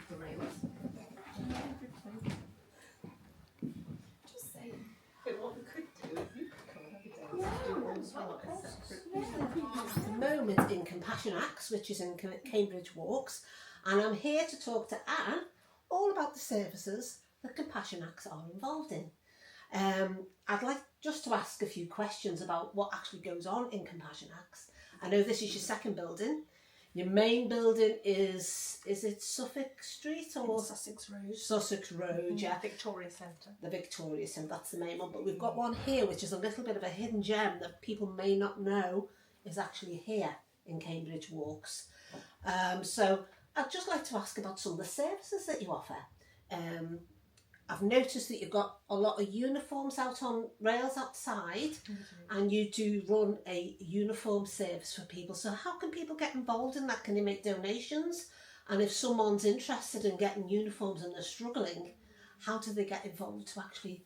the rails. Just saying. But what we could do is you could come every day and do all as well as separate. At the moment in Compassion Acts, which is in Cambridge Walks, and I'm here to talk to Anne all about the services that Compassion Acts are involved in. I'd like just to ask a few questions about what actually goes on in Compassion Acts. I know this is your second building. Your main building is it Suffolk Street or Sussex Road? Sussex Road, yeah. Victoria Centre. The Victoria Centre, that's the main one. But we've got one here which is a little bit of a hidden gem that people may not know is actually here in Cambridge Walks. So I'd just like to ask about some of the services that you offer. I've noticed that you've got a lot of uniforms out on rails outside, and you do run a uniform service for people. So how can people get involved in that? Can they make donations? And if someone's interested in getting uniforms and they're struggling, how do they get involved to actually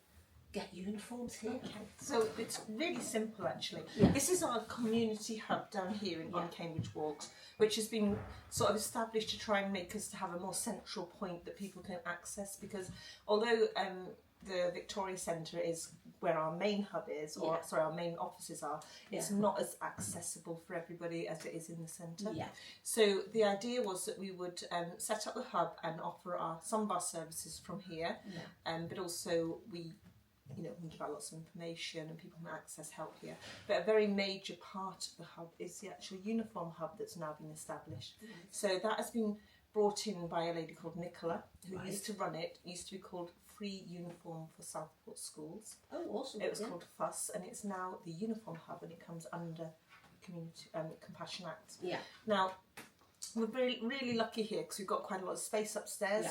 get uniforms here? Okay, so it's really simple actually. Yeah. This is our community hub down here on Cambridge Walks, which has been sort of established to try and make us to have a more central point that people can access, because although the Victoria Centre is where our main hub is, or sorry, our main offices are, it's not as accessible for everybody as it is in the centre. Yeah. So the idea was that we would set up the hub and offer some of our services from here, but also we give out lots of information and people can access help here. But a very major part of the hub is the actual uniform hub that's now been established. So that has been brought in by a lady called Nicola, who used to run it. It used to be called Free Uniform for Southport Schools. Oh, awesome. It was called FUSS, and it's now the Uniform Hub, and it comes under Community Compassion Act. Yeah. Now, we're really lucky here because we've got quite a lot of space upstairs.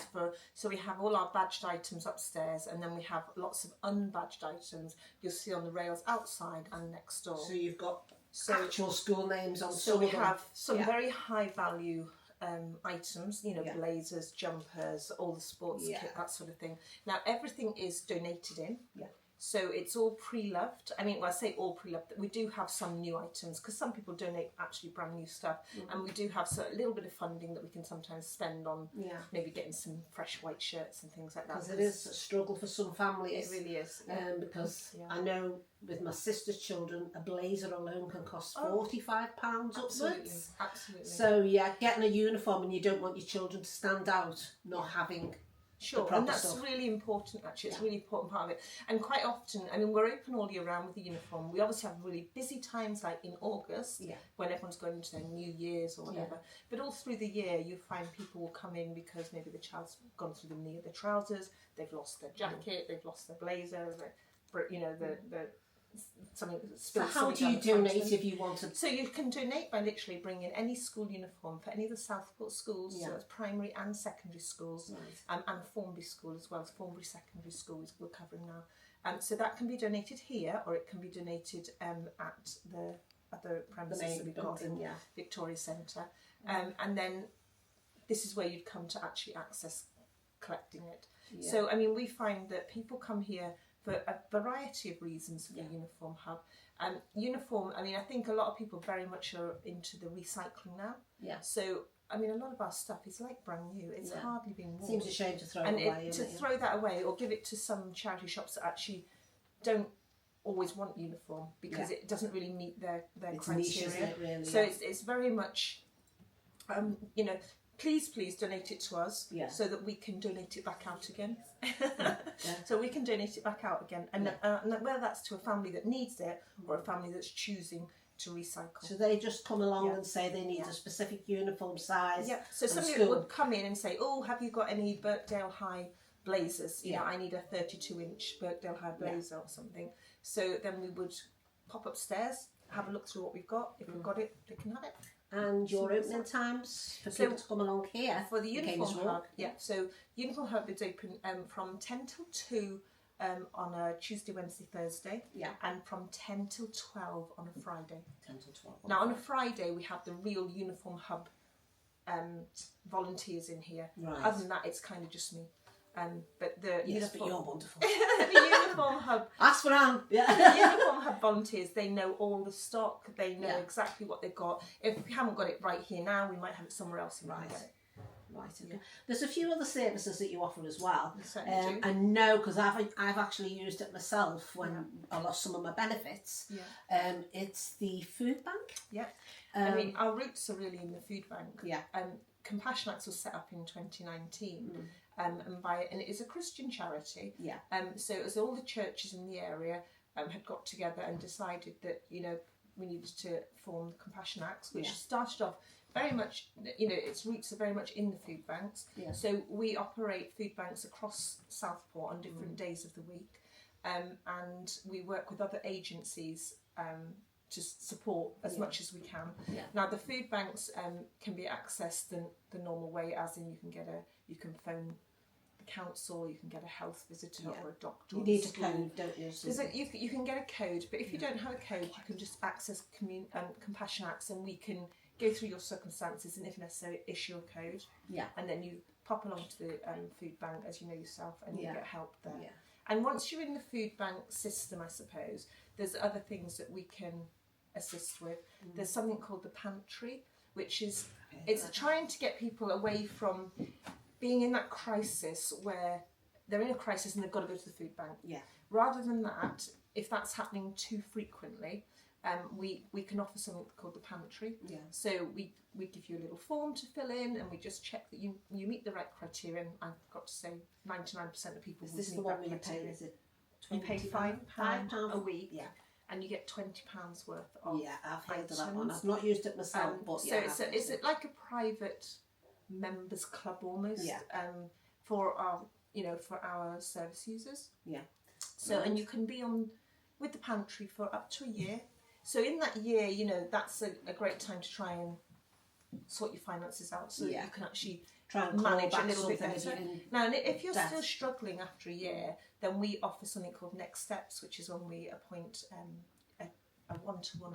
So we have all our badged items upstairs, and then we have lots of unbadged items you'll see on the rails outside and next door. So you've got actual school names on so some we of them. have some very high value items, blazers, jumpers, all the sports kit, that sort of thing. Now everything is donated in. So it's all pre-loved. I mean, well, I say all pre-loved. We do have some new items because some people donate actually brand new stuff, and we do have a little bit of funding that we can sometimes spend on maybe getting some fresh white shirts and things like that. Because it is a struggle for some families. It really is. Because I know with my sister's children, a blazer alone can cost £45 upwards. Absolutely. So getting a uniform, and you don't want your children to stand out not having. Sure, and that's really important actually. It's a really important part of it. And quite often, I mean, we're open all year round with the uniform. We obviously have really busy times like in August when everyone's going into their New Year's or whatever. But all through the year, you find people will come in because maybe the child's gone through the knee of their trousers, they've lost their jacket, they've lost their blazer, something spilled. So how do you donate if you want to? So you can donate by literally bringing any school uniform for any of the Southport schools, so that's primary and secondary schools, and Formby School as well as Formby Secondary School we're covering now. So that can be donated here, or it can be donated at the other premises that we've got in Victoria Centre. And then this is where you'd come to actually access collecting it. So, I mean, we find that people come here for a variety of reasons for the Uniform Hub. Uniform, I mean, I think a lot of people very much are into the recycling now. So, I mean, a lot of our stuff is like brand new. It's hardly been worn. Seems a shame to throw it away. To throw that away or give it to some charity shops that actually don't always want uniform because it doesn't really meet their criteria. Niche, isn't it, really? So it's very much, please donate it to us so that we can donate it back out again. So we can donate it back out again, and whether that's to a family that needs it or a family that's choosing to recycle. So they just come along and say they need a specific uniform size. So somebody would come in and say, "Oh, have you got any Birkdale High blazers? You know, I need a 32-inch Birkdale High blazer or something." So then we would pop upstairs, have a look through what we've got. If we've got it, they can have it. And your opening times for people to come along here for the Uniform Hub? So Uniform Hub is open from 10 till 2 on a Tuesday, Wednesday, Thursday, and from 10 till 12 on a Friday. 10 till 12. Now on a Friday we have the real Uniform Hub volunteers in here. Other than that, it's kind of just me. But the but you're wonderful. The Uniform Hub. That's what I'm. The Uniform Hub volunteers, they know all the stock. They know exactly what they've got. If we haven't got it right here now, we might have it somewhere else and we can get it. Right, okay. There's a few other services that you offer as well. Do. I know because I've actually used it myself when I lost some of my benefits. Yeah. It's the food bank. Yeah. I mean, our roots are really in the food bank. Yeah. Compassion Acts was set up in 2019, and it is a Christian charity. Yeah. So as all the churches in the area had got together and decided that we needed to form Compassion Acts, which started off very much, its roots are very much in the food banks. Yeah. So we operate food banks across Southport on different days of the week, and we work with other agencies to support as much as we can. Yeah. Now the food banks can be accessed the normal way, as in you can phone the council, you can get a health visitor or a doctor. You need a code, don't you? You can get a code, but if you don't have a code, you can just access Compassion Acts, and we can go through your circumstances and if necessary issue a code. Yeah. And then you pop along to the food bank, as you know yourself, and you get help there. Yeah. And once you're in the food bank system, I suppose, there's other things that we can assist with. There's something called the pantry, which is it's trying to get people away from being in that crisis where they're in a crisis and they've got to go to the food bank. Yeah. Rather than that, if that's happening too frequently, we can offer something called the pantry. Yeah. So we give you a little form to fill in, and we just check that you meet the right criteria. And I've got to say, 99% of people. Is this the one where you pay? Is it? You pay £5 a week. Yeah. And you get £20 worth of. Yeah, I've heard items. of that one. I've not used it myself, but so it's like a private members club almost. Yeah. For our service users. Yeah. So and you can be on with the pantry for up to a year. So in that year, that's a great time to try and sort your finances out, so that you can actually try and manage a little bit better. Now, if you're debt. still struggling after a year, then we offer something called Next Steps, which is when we appoint a one-to-one.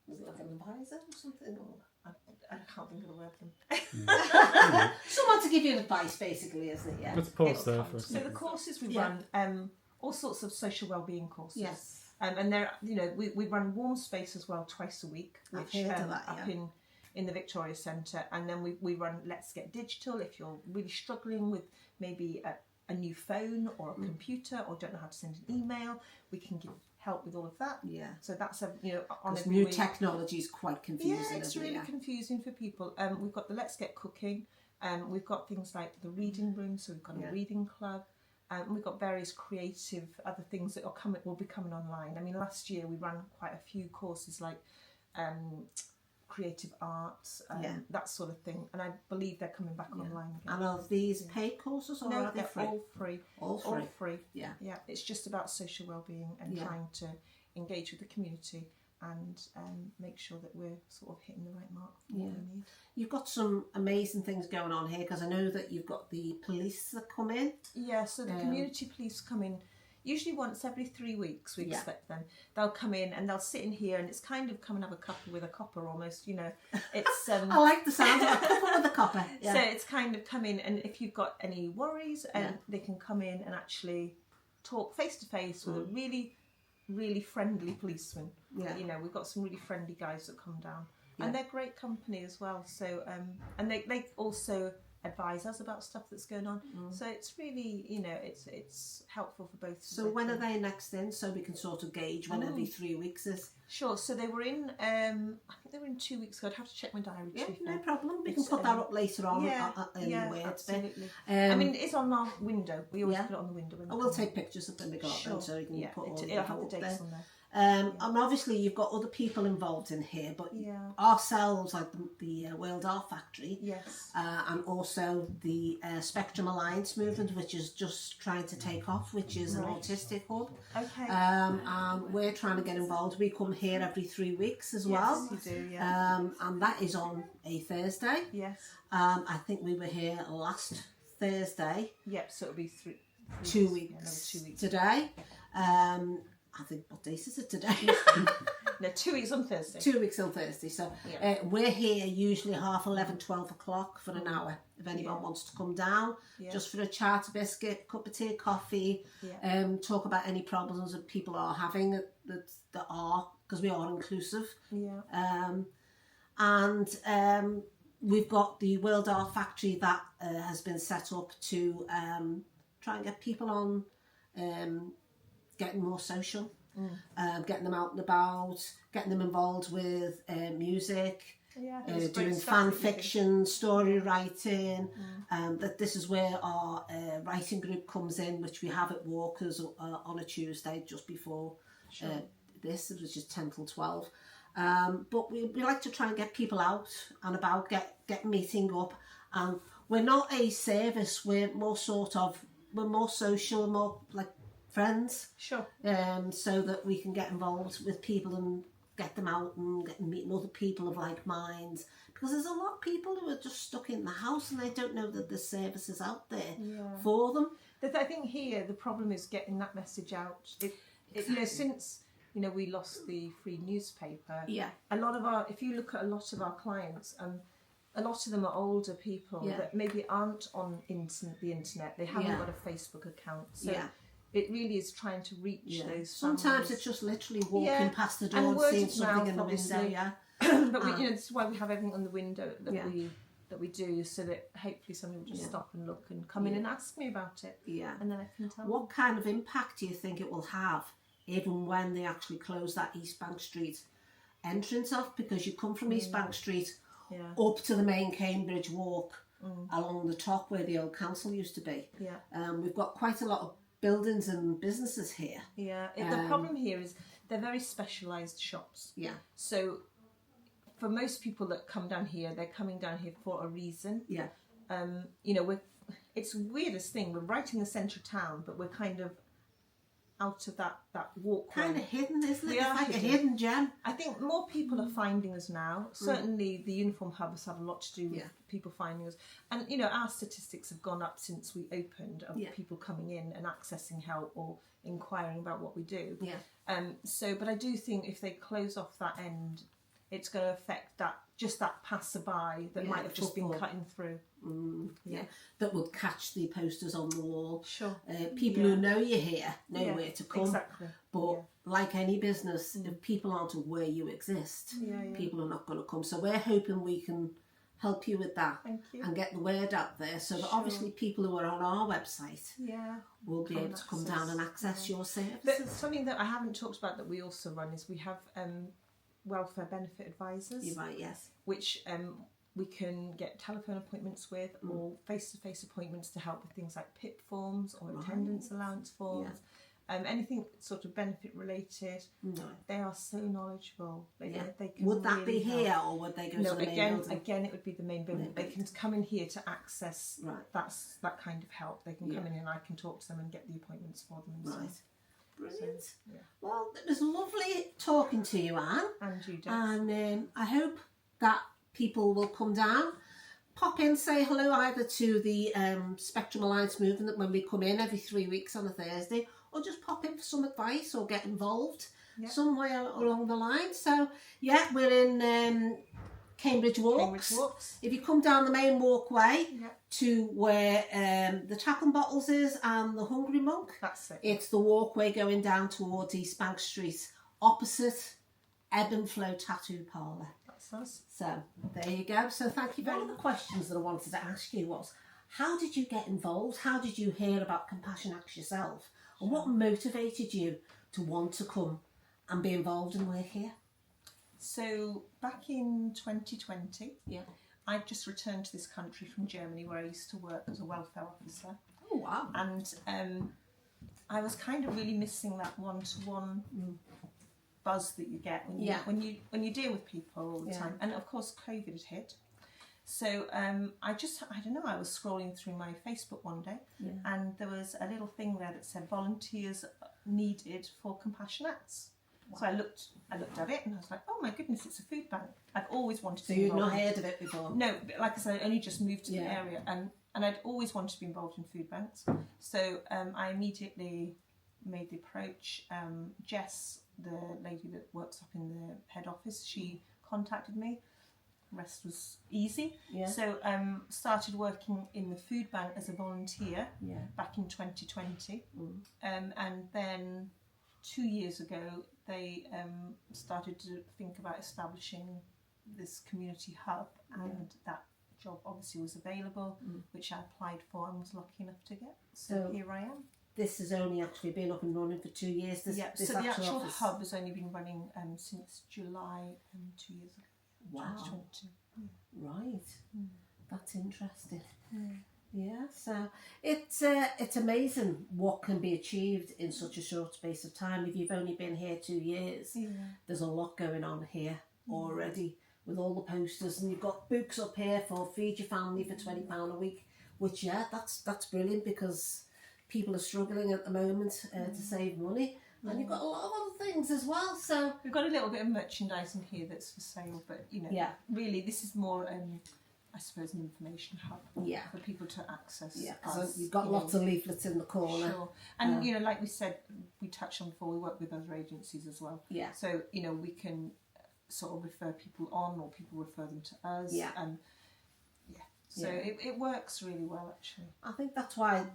Was it like an advisor or something? Or? I can't think of the word. Someone to give you advice, basically, isn't it? Yeah. Let's pause there for a So second. the courses we run, all sorts of social wellbeing courses. Yes. And there, we run Warm Space as well twice a week, which up in the Victoria Centre, and then we run Let's Get Digital. If you're really struggling with maybe a new phone or a computer, or don't know how to send an email, we can give help with all of that. Yeah. So that's on every new week. Technology is quite confusing. Yeah, it's really confusing for people. We've got the Let's Get Cooking. We've got things like the reading room, so we've got a reading club. And we've got various creative other things that will be coming online. I mean, last year we ran quite a few courses like creative arts, that sort of thing. And I believe they're coming back online again. And are these paid courses or are they free? All free. All free. Yeah. It's just about social wellbeing and trying to engage with the community and make sure that we're sort of hitting the right mark for what we need. You've got some amazing things going on here, because I know that you've got the police that come in. Yeah, so the community police come in usually once every 3 weeks. We expect them. They'll come in and they'll sit in here, and it's kind of come and have a cuppa with a copper almost. It's I like the sound of a cuppa with a copper. Yeah. So it's kind of come in, and if you've got any worries, they can come in and actually talk face to face with a really, really friendly policeman. Yeah. We've got some really friendly guys that come down, and they're great company as well. So and they also advise us about stuff that's going on. So it's really, it's helpful for both. So when are they next in, so we can sort of gauge when every 3 weeks is? Sure. So they were in, I think they were in 2 weeks ago. I'd have to check my diary. Yeah, no problem. We can put that up later on. Yeah, absolutely. I mean, it's on our window. We always put it on the window. I will take pictures of when they got them, so you can put all it'll have the dates there. on there. And obviously you've got other people involved in here, but ourselves, like the World Art Factory, and also the Spectrum Alliance movement, which is just trying to take off, which is an autistic hub. Okay. And we're trying to get involved. We come here every 3 weeks as well. Yes, you do, yeah. And that is on a Thursday. Yes. I think we were here last Thursday. Yep, so it'll be 2 weeks, another 2 weeks today. I think, what date is it today? No, 2 weeks on Thursday. 2 weeks on Thursday. So we're here usually 11:30, 12 o'clock for an hour. If anyone wants to come down, just for a chat, a biscuit, cup of tea, coffee, talk about any problems that people are having that are, because we are inclusive. Yeah. we've got the World Art Factory that has been set up to try and get people on getting more social, getting them out and about, getting them involved with music, doing fan fiction, story writing. That this is where our writing group comes in, which we have at Walkers on a Tuesday just before this, which is 10 till 12. But we like to try and get people out and about, get meeting up. And we're not a service, we're more social, more like friends. Sure. So that we can get involved with people and get them out and meeting other people of like minds. Because there's a lot of people who are just stuck in the house and they don't know that there's services out there for them. I think here the problem is getting that message out. Since we lost the free newspaper. Yeah. If you look at a lot of our clients, a lot of them are older people that maybe aren't on the internet. They haven't got a Facebook account. So it really is trying to reach those Sometimes families. It's just literally walking past the door and seeing something in the window. But this is why we have everything on the window that we do, so that hopefully somebody will just stop and look and come in and ask me about it. Yeah. And then I can tell them. What kind of impact do you think it will have, even when they actually close that East Bank Street entrance off? Because you come from East Bank Street up to the main Cambridge walk along the top where the old council used to be. Yeah. We've got quite a lot of buildings and businesses here. Yeah. The problem here is they're very specialised shops. Yeah. So for most people that come down here, they're coming down here for a reason. Yeah. It's the weirdest thing. We're right in the centre of town, but we're kind of out of that walkway. Kind of hidden, isn't it? It's like a hidden gem. I think more people are finding us now. Certainly the uniform hubs have a lot to do with people finding us. And, our statistics have gone up since we opened of people coming in and accessing help or inquiring about what we do. Yeah. But I do think if they close off that end, it's going to affect that passerby that might have just been cutting through. That would catch the posters on the wall. Sure. People who know you're here know where to come. Exactly. But like any business, if people aren't aware you exist, people are not going to come. So we're hoping we can help you with that and get the word out there, so that obviously people who are on our website will be able to come down and access your services. But something that I haven't talked about that we also run is we have welfare benefit advisors. You're right, yes. Which we can get telephone appointments with or face-to-face appointments to help with things like PIP forms or attendance allowance forms. Anything sort of benefit related. No. They are so knowledgeable. They can would that really be here help. Or would they go to the main building? Again, it would be the main building. They can come in here to access that kind of help. They can come in and I can talk to them and get the appointments for them. Right. Brilliant. So, well, it was lovely talking to you, Anne. And you, Jess. And I hope that people will come down, pop in, say hello either to the Spectrum Alliance movement when we come in every 3 weeks on a Thursday, or just pop in for some advice or get involved somewhere along the line. So, we're in Cambridge Walks. If you come down the main walkway to where the Tackle Bottles is and the Hungry Monk, that's it. It's the walkway going down towards East Bank Street, opposite Ebb and Flow Tattoo Parlour. That's us. So there you go. So thank you very much. One of the questions that I wanted to ask you was, how did you get involved? How did you hear about Compassion Acts yourself? And what motivated you to want to come and be involved in work here? So back in 2020, I just returned to this country from Germany where I used to work as a welfare officer. Oh wow! And I was kind of really missing that one-to-one buzz that you get when you deal with people all the time. And of course, COVID had hit. So I don't know, I was scrolling through my Facebook one day and there was a little thing there that said volunteers needed for Compassion Acts. Wow. So I looked at it and I was like, oh my goodness, it's a food bank. I've always wanted to be involved. So you've not heard of it before? No, like I said, I only just moved to the area and I'd always wanted to be involved in food banks. So I immediately made the approach. Jess, the lady that works up in the head office, she contacted me. The rest was easy. Yeah. So started working in the food bank as a volunteer back in 2020. And then 2 years ago, they started to think about establishing this community hub, and that job obviously was available, which I applied for and was lucky enough to get. So here I am. This has only actually been up and running for 2 years. This So the actual office. hub has only been running since July 2 years ago. Wow. 2022. Right. That's interesting. Yeah, so it's amazing what can be achieved in such a short space of time. If you've only been here 2 years, there's a lot going on here already with all the posters, and you've got books up here for Feed Your Family for £20 a week, which that's brilliant because people are struggling at the moment to save money. And you've got a lot of other things as well. So we've got a little bit of merchandising here that's for sale, but really this is more I suppose an information hub for people to access. Yeah, because you've got lots of leaflets in the corner. Sure. And like we said, we touched on before, we work with other agencies as well. Yeah. So, we can sort of refer people on, or people refer them to us. Yeah. And so it works really well, actually. I think that's why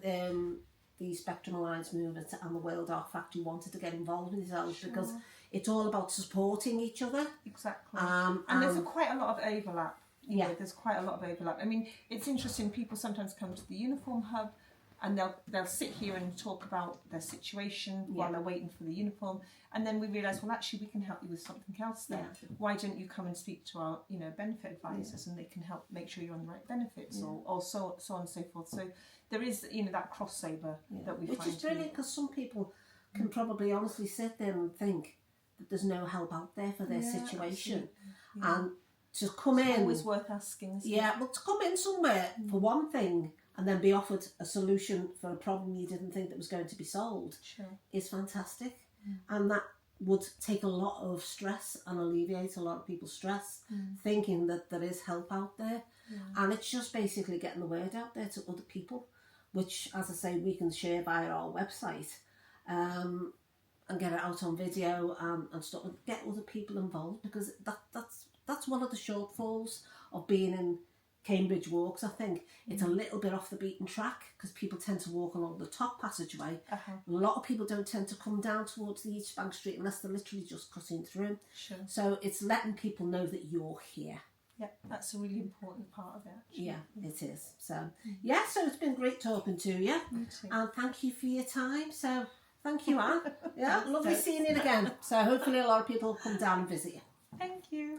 the Spectrum Alliance movement and the World Art Factory wanted to get involved in themselves, because it's all about supporting each other. Exactly. And there's quite a lot of overlap. There's quite a lot of overlap. I mean, it's interesting, people sometimes come to the Uniform Hub and they'll sit here and talk about their situation while they're waiting for the uniform, and then we realise, well, actually we can help you with something else there. Why don't you come and speak to our benefit advisors, and they can help make sure you're on the right benefits, or so on and so forth. So there is that crossover that we find. Which is brilliant, because some people can probably honestly sit there and think that there's no help out there for their situation. And to come in, always worth asking. Well, to come in somewhere for one thing and then be offered a solution for a problem you didn't think that was going to be solved is fantastic. And that would take a lot of stress and alleviate a lot of people's stress, thinking that there is help out there. And it's just basically getting the word out there to other people, which, as I say, we can share via our website, and get it out on video and stuff, and get other people involved, because that's one of the shortfalls of being in Cambridge Walks. I think it's a little bit off the beaten track, because people tend to walk along the top passageway. A lot of people don't tend to come down towards the East Bank Street unless they're literally just cutting through. So it's letting people know that you're here. Yeah, that's a really important part of it, actually. Yeah, it is. So so it's been great talking to you. Me too. And thank you for your time. So thank you, Anne. Lovely seeing you again. So hopefully a lot of people will come down and visit you. Thank you.